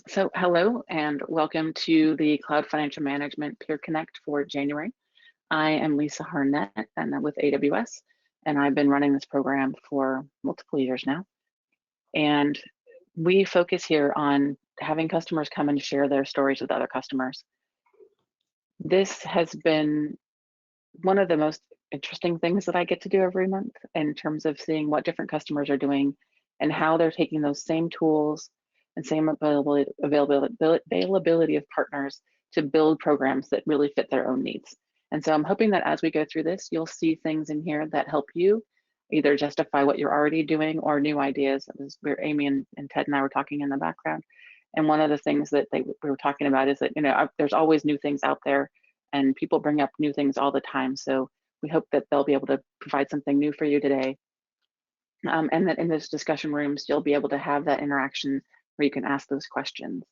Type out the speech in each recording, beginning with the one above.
So hello and welcome to the Cloud Financial Management Peer Connect for January. I am Lisa Harnett and I'm with AWS, and I've been running this program for multiple years now. And we focus here on having customers come and share their stories with other customers. This has been one of the most interesting things that I get to do every month in terms of seeing what different customers are doing and how they're taking those same tools and same availability of partners to build programs that really fit their own needs. And so I'm hoping that as we go through this, you'll see things in here that help you either justify what you're already doing or new ideas. That was where Amy and Ted and I were talking in the background. And one of the things that we were talking about is that, there's always new things out there and people bring up new things all the time. So we hope that they'll be able to provide something new for you today. And that in those discussion rooms, you'll be able to have that interaction where you can ask those questions.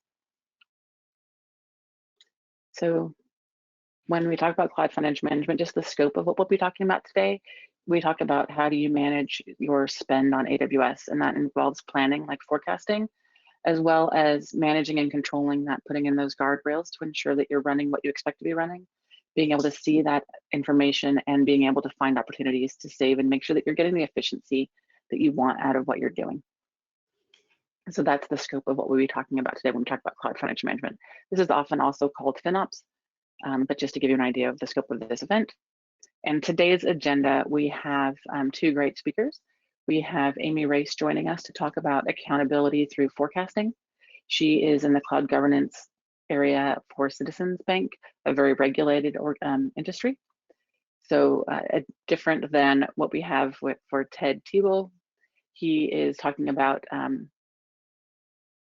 So when we talk about cloud financial management, just the scope of what we'll be talking about today, we talk about how do you manage your spend on AWS, and that involves planning like forecasting, as well as managing and controlling that, putting in those guardrails to ensure that you're running what you expect to be running, being able to see that information and being able to find opportunities to save and make sure that you're getting the efficiency that you want out of what you're doing. So that's the scope of what we'll be talking about today when we talk about cloud financial management. This is often also called FinOps, but just to give you an idea of the scope of this event. And today's agenda, we have two great speakers. We have Amy Race joining us to talk about accountability through forecasting. She is in the cloud governance area for Citizens Bank, a very regulated industry. So different than what we have for Ted Thibault. He is talking about,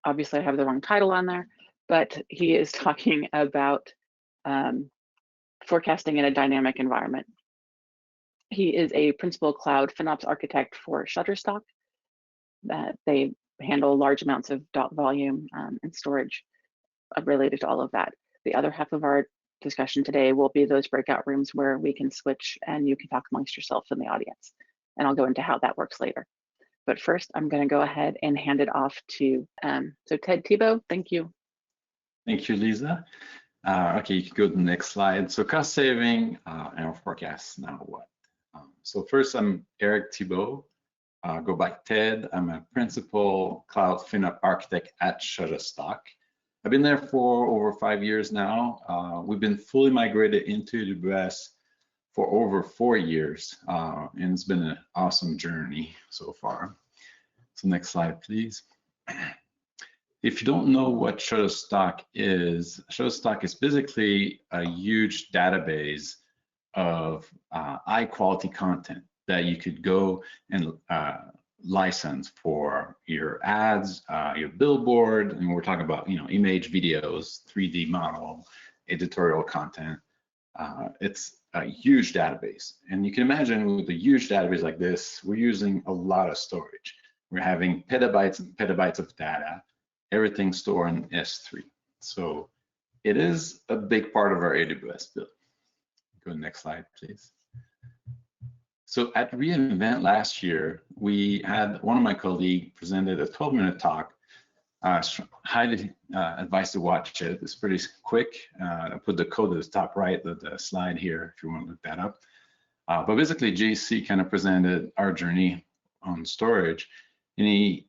obviously I have the wrong title on there, but he is talking about forecasting in a dynamic environment. He is a principal cloud FinOps architect for Shutterstock. They handle large amounts of dot volume and storage related to all of that. The other half of our discussion today will be those breakout rooms where we can switch and you can talk amongst yourself in the audience. And I'll go into how that works later. But first, I'm going to go ahead and hand it off to so Ted Thibault. Thank you. Thank you, Lisa. Okay, you can go to the next slide. So cost saving and forecast. Now what? So first, I'm Eric Thibault. Go by Ted. I'm a principal cloud FinOps architect at Shutterstock. I've been there for over 5 years now. We've been fully migrated into AWS for over 4 years, and it's been an awesome journey so far. So next slide, please. If you don't know what Shutterstock is basically a huge database of high quality content that you could go and license for your ads, your billboard, and we're talking about image, videos, 3D model, editorial content. It's a huge database, and you can imagine with a huge database like this, we're using a lot of storage. We're having petabytes and petabytes of data, everything stored in S3. So it is a big part of our AWS build. Go to the next slide, please. So at reInvent last year, we had one of my colleagues presented a 12-minute talk. Highly advise to watch it. It's pretty quick. I put the code at the top right of the slide here if you want to look that up. But basically, JC kind of presented our journey on storage, and he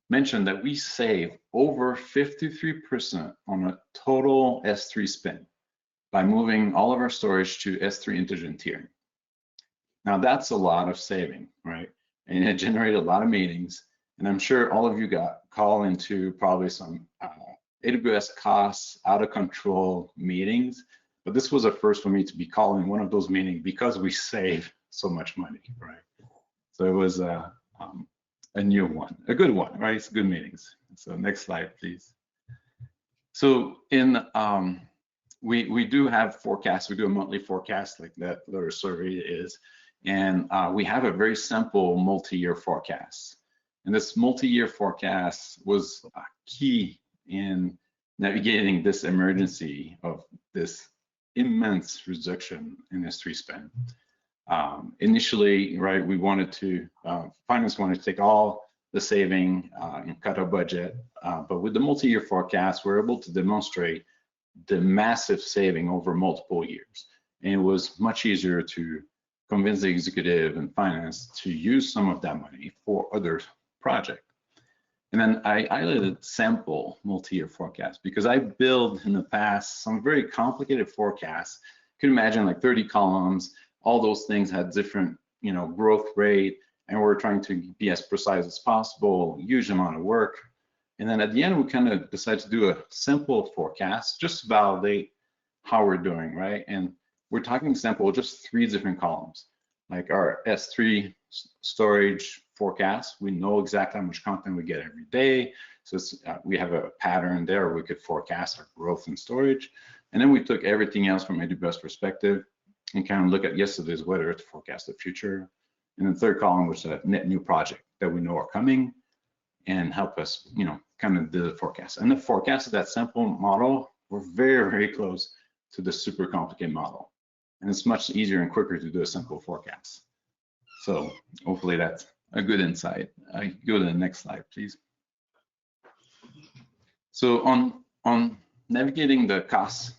mentioned that we save over 53% on a total S3 spend by moving all of our storage to S3 integer tiering. Now that's a lot of saving, right? And it generated a lot of meetings. And I'm sure all of you got called into probably some AWS costs, out of control meetings. But this was a first for me to be calling one of those meetings because we save so much money, right? So it was a new one, a good one, right? It's good meetings. So next slide, please. So in we do have forecasts. We do a monthly forecast like that little survey is. And we have a very simple multi-year forecast. And this multi-year forecast was key in navigating this emergency of this immense reduction in S3 spend. Initially, right, we wanted to, finance wanted to take all the saving and cut our budget. But with the multi-year forecast, we're able to demonstrate the massive saving over multiple years. And it was much easier to convince the executive and finance to use some of that money for other projects. And then I highlighted sample multi-year forecast because I built in the past some very complicated forecasts. You can imagine like 30 columns, all those things had different, growth rate, and we're trying to be as precise as possible, huge amount of work. And then at the end, we kind of decided to do a simple forecast just to validate how we're doing, right? And we're talking simple, just 3 different columns, like our S3 storage forecast. We know exactly how much content we get every day. So we have a pattern there where we could forecast our growth in storage. And then we took everything else from AWS perspective and kind of look at yesterday's weather to forecast the future. And the third column was a net new project that we know are coming and help us, kind of do the forecast. And the forecast of that simple model, we're very, very close to the super complicated model. And it's much easier and quicker to do a simple forecast. So hopefully that's a good insight. Go to the next slide, please. So on navigating the cost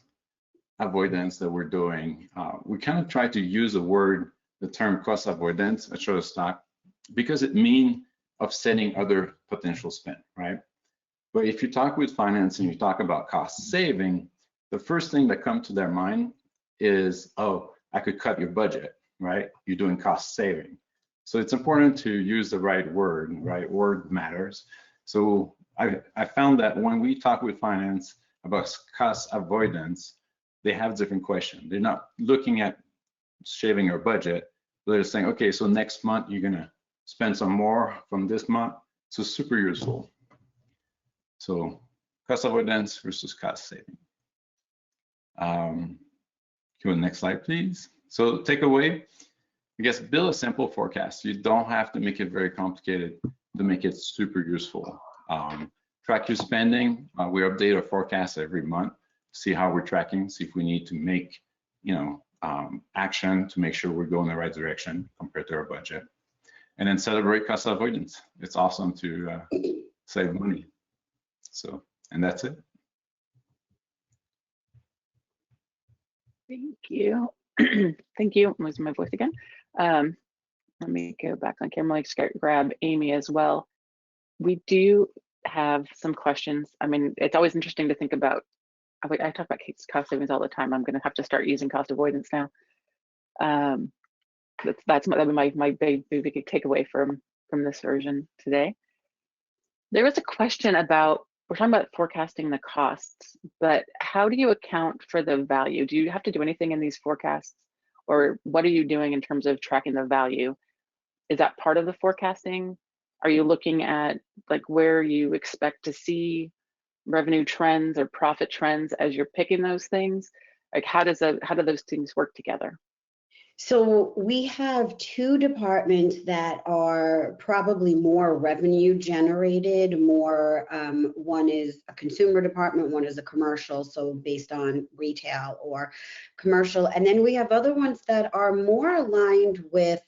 avoidance that we're doing, we kind of try to use the term cost avoidance at Shutterstock because it means offsetting other potential spend, right? But if you talk with finance and you talk about cost saving, the first thing that comes to their mind is, oh, I could cut your budget, right? You're doing cost saving. So it's important to use the right word. Right word matters. So I found that when we talk with finance about cost avoidance, they have different questions. They're not looking at shaving your budget, but they're saying, okay, so next month you're gonna spend some more from this month. So super useful. So cost avoidance versus cost saving. Go to the next slide, please. So takeaway, I guess, build a simple forecast. You don't have to make it very complicated to make it super useful. Track your spending. We update our forecast every month, see how we're tracking, see if we need to make, action to make sure we're going in the right direction compared to our budget. And then celebrate cost avoidance. It's awesome to save money. So, and that's it. Thank you. Thank you. I'm losing my voice again. Let me go back on camera. Let's grab Amy as well. We do have some questions. I mean, it's always interesting to think about. I talk about cost savings all the time. I'm going to have to start using cost avoidance now. That'd be my big takeaway from this version today. There was a question about, we're talking about forecasting the costs, but how do you account for the value? Do you have to do anything in these forecasts, or what are you doing in terms of tracking the value? Is that part of the forecasting? Are you looking at like where you expect to see revenue trends or profit trends as you're picking those things? Like how do those things work together? So we have 2 departments that are probably more revenue generated, more, one is a consumer department, one is a commercial, so based on retail or commercial. And then we have other ones that are more aligned with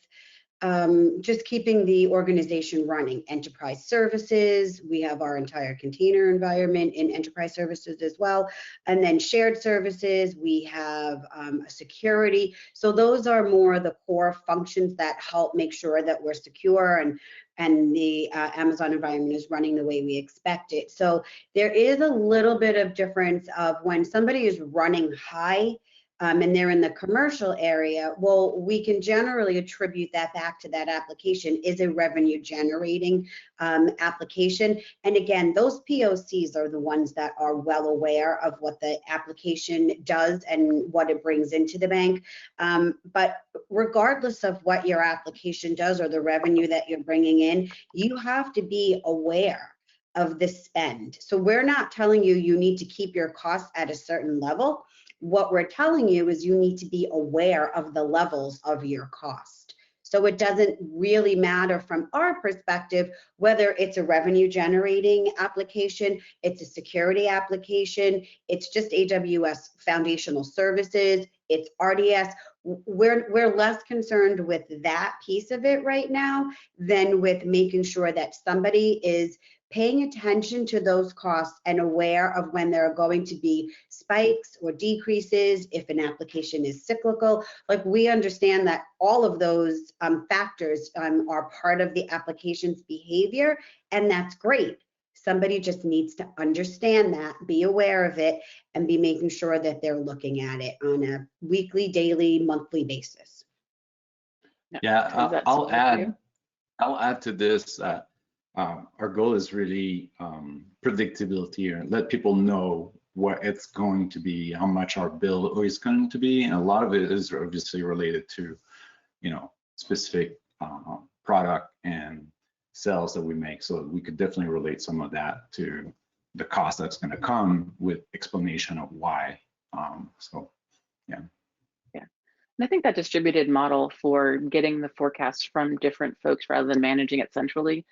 just keeping the organization running. Enterprise services, we have our entire container environment in enterprise services as well. And then shared services, we have security. So those are more the core functions that help make sure that we're secure and the Amazon environment is running the way we expect it. So there is a little bit of difference of when somebody is running high, and they're in the commercial area, well, we can generally attribute that back to that application is a revenue generating application. And again, those POCs are the ones that are well aware of what the application does and what it brings into the bank. But regardless of what your application does or the revenue that you're bringing in, you have to be aware of the spend. So we're not telling you you need to keep your costs at a certain level. What we're telling you is you need to be aware of the levels of your cost. So it doesn't really matter from our perspective whether it's a revenue generating application, it's a security application, it's just AWS foundational services, it's RDS. we're less concerned with that piece of it right now than with making sure that somebody is paying attention to those costs and aware of when there are going to be spikes or decreases, if an application is cyclical. Like, we understand that all of those factors are part of the application's behavior, and that's great. Somebody just needs to understand that, be aware of it, and be making sure that they're looking at it on a weekly, daily, monthly basis. Yeah, I'll add to this. Our goal is really predictability, and let people know what it's going to be, how much our bill is going to be, and a lot of it is obviously related to, specific product and sales that we make. So we could definitely relate some of that to the cost that's going to come with explanation of why. Yeah. And I think that distributed model for getting the forecast from different folks rather than managing it centrally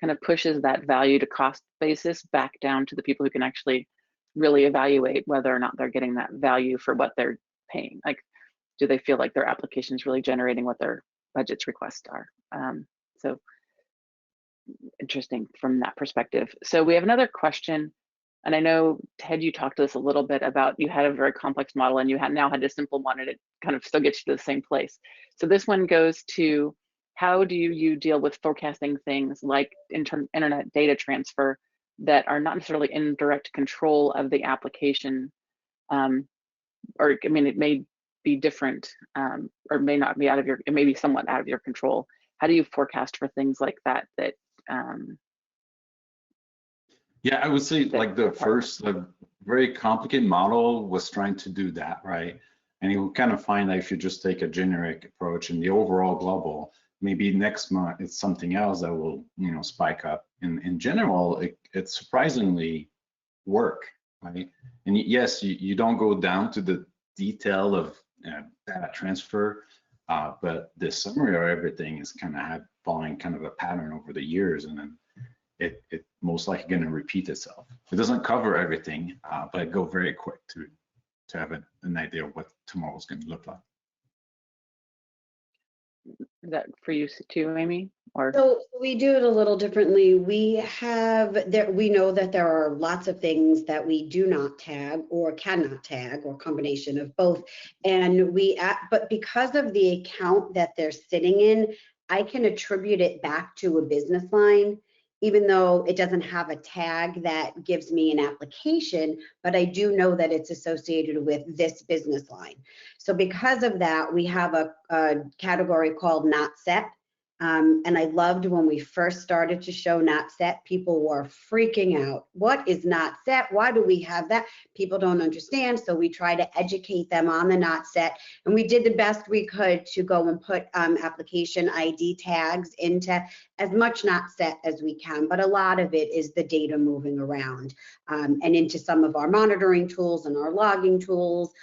kind of pushes that value to cost basis back down to the people who can actually really evaluate whether or not they're getting that value for what they're paying. Like, do they feel like their application is really generating what their budget's requests are? So interesting from that perspective. So we have another question, and I know, Ted, you talked to us a little bit about, you had a very complex model and you now had a simple one, and it kind of still gets you to the same place. So this one goes to, how do you deal with forecasting things like internet data transfer that are not necessarily in direct control of the application? Or, I mean, it may be different, or may not be it may be somewhat out of your control. How do you forecast for things like that? Yeah, I would say like the first very complicated model was trying to do that, right? And you kind of find that if you just take a generic approach in the overall global, maybe next month it's something else that will, spike up. In general, it's surprisingly work, right? And yes, you don't go down to the detail of data transfer, but the summary of everything is kind of following kind of a pattern over the years, and then it most likely going to repeat itself. It doesn't cover everything, but it go very quick to have an idea of what tomorrow is going to look like. Is that for you too, Amy? Or so we do it a little differently. We know that there are lots of things that we do not tag or cannot tag, or combination of both. And but because of the account that they're sitting in, I can attribute it back to a business line, even though it doesn't have a tag that gives me an application, but I do know that it's associated with this business line. So because of that, we have a category called not set. And I loved when we first started to show not set, people were freaking out. What is not set? Why do we have that? People don't understand. So we try to educate them on the not set. And we did the best we could to go and put application ID tags into as much not set as we can. But a lot of it is the data moving around and into some of our monitoring tools and our logging tools.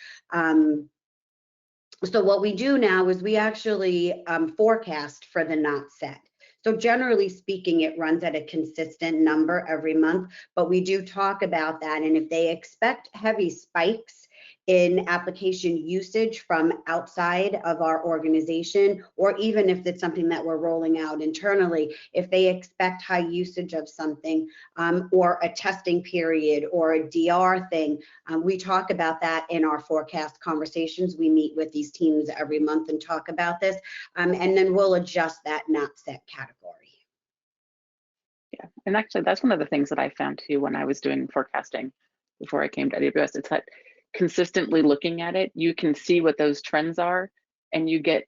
So what we do now is we actually forecast for the not set. So generally speaking, it runs at a consistent number every month, but we do talk about that. And if they expect heavy spikes in application usage from outside of our organization, or even if it's something that we're rolling out internally, if they expect high usage of something, or a testing period or a DR thing, we talk about that in our forecast conversations. We meet with these teams every month and talk about this, and then we'll adjust that not set category. Yeah, and actually that's one of the things that I found too when I was doing forecasting before I came to AWS. It's that consistently looking at it, you can see what those trends are, and you get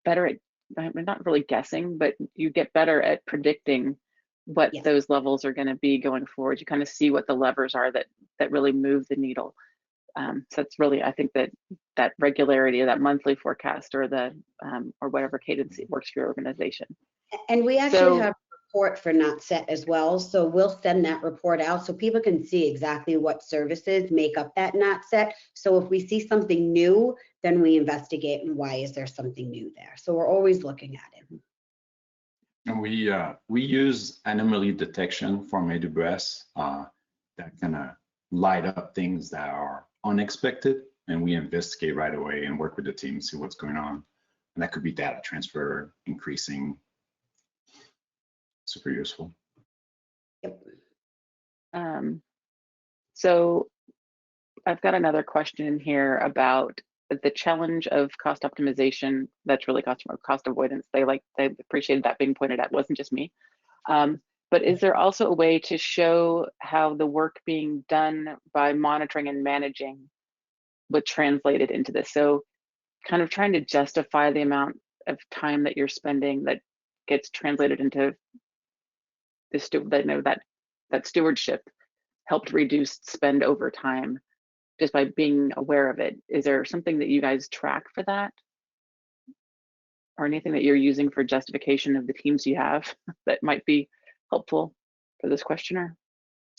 better at, not really guessing, but you get better at predicting what those levels are going to be going forward. You kind of see what the levers are that really move the needle. So it's really, I think that regularity of that monthly forecast, or the or whatever cadence works for your organization. And we actually have report for not set as well, so we'll send that report out so people can see exactly what services make up that not set. So if we see something new, then we investigate, and why is there something new there? So we're always looking at it. And we use anomaly detection from AWS that kind of light up things that are unexpected, and we investigate right away and work with the team, see what's going on. And that could be data transfer, increasing, super useful. Yep. So I've got another question in here about the challenge of cost optimization. That's really cost avoidance. They appreciated that being pointed out. It wasn't just me. But is there also a way to show how the work being done by monitoring and managing would translate it into this? So kind of trying to justify the amount of time that you're spending that gets translated into this, that stewardship helped reduce spend over time just by being aware of it. Is there something that you guys track for that? Or anything that you're using for justification of the teams you have that might be helpful for this questioner?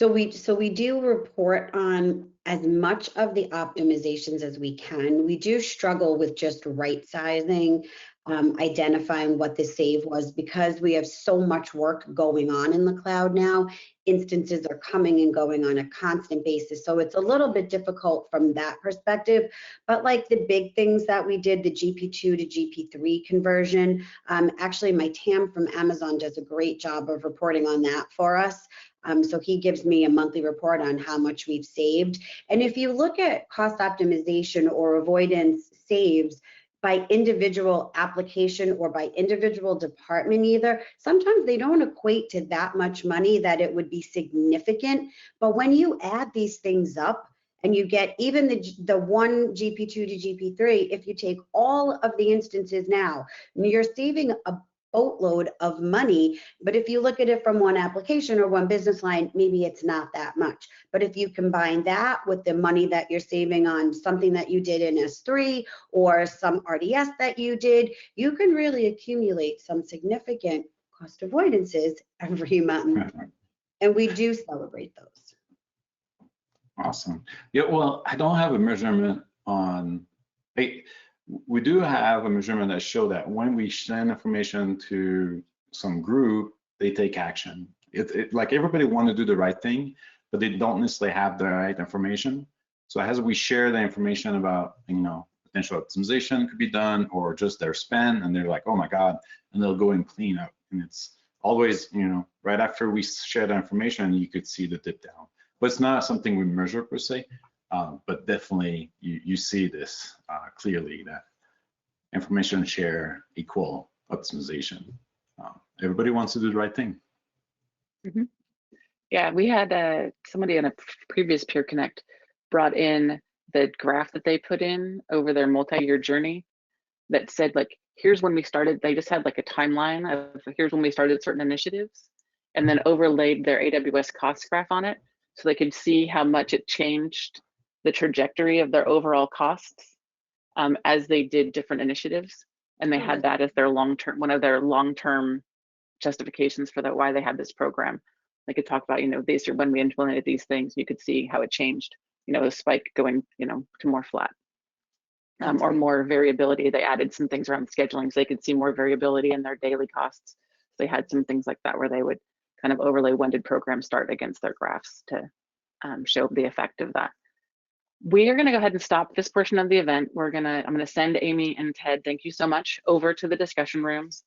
So we do report on as much of the optimizations as we can. We do struggle with just right sizing, identifying what the save was, because we have so much work going on in the cloud now. Instances are coming and going on a constant basis. So it's a little bit difficult from that perspective. But like the big things that we did, the GP2 to GP3 conversion, actually my TAM from Amazon does a great job of reporting on that for us. So he gives me a monthly report on how much we've saved. And if you look at cost optimization or avoidance saves by individual application or by individual department either, sometimes they don't equate to that much money that it would be significant. But when you add these things up and you get even the one GP2 to GP3, if you take all of the instances now, you're saving a boatload of money. But if you look at it from one application or one business line, maybe it's not that much. But if you combine that with the money that you're saving on something that you did in S3 or some RDS that you did, you can really accumulate some significant cost avoidances every month. And we do celebrate those. Awesome. Yeah, well, I don't have a measurement on, we do have a measurement that show that when we send information to some group, they take action. Like everybody want to do the right thing, but they don't necessarily have the right information. So as we share the information about, potential optimization could be done or just their spend, and they're like, oh my God, and they'll go and clean up. And it's always, right after we share the information, you could see the dip down. But it's not something we measure per se. But definitely you see this clearly, that information share equal optimization. Everybody wants to do the right thing. Mm-hmm. Yeah, we had somebody in a previous Peer Connect brought in the graph that they put in over their multi-year journey that said, like, here's when we started. They just had like a timeline of here's when we started certain initiatives, and then overlaid their AWS cost graph on it so they could see how much it changed the trajectory of their overall costs as they did different initiatives. And they had that as their one of their long-term justifications for why they had this program. They could talk about, these are when we implemented these things, you could see how it changed, a spike going, to more flat or more variability. They added some things around scheduling so they could see more variability in their daily costs. So they had some things like that where they would kind of overlay when did programs start against their graphs to show the effect of that. We are going to go ahead and stop this portion of the event. I'm going to send Amy and Ted, thank you so much, over to the discussion rooms.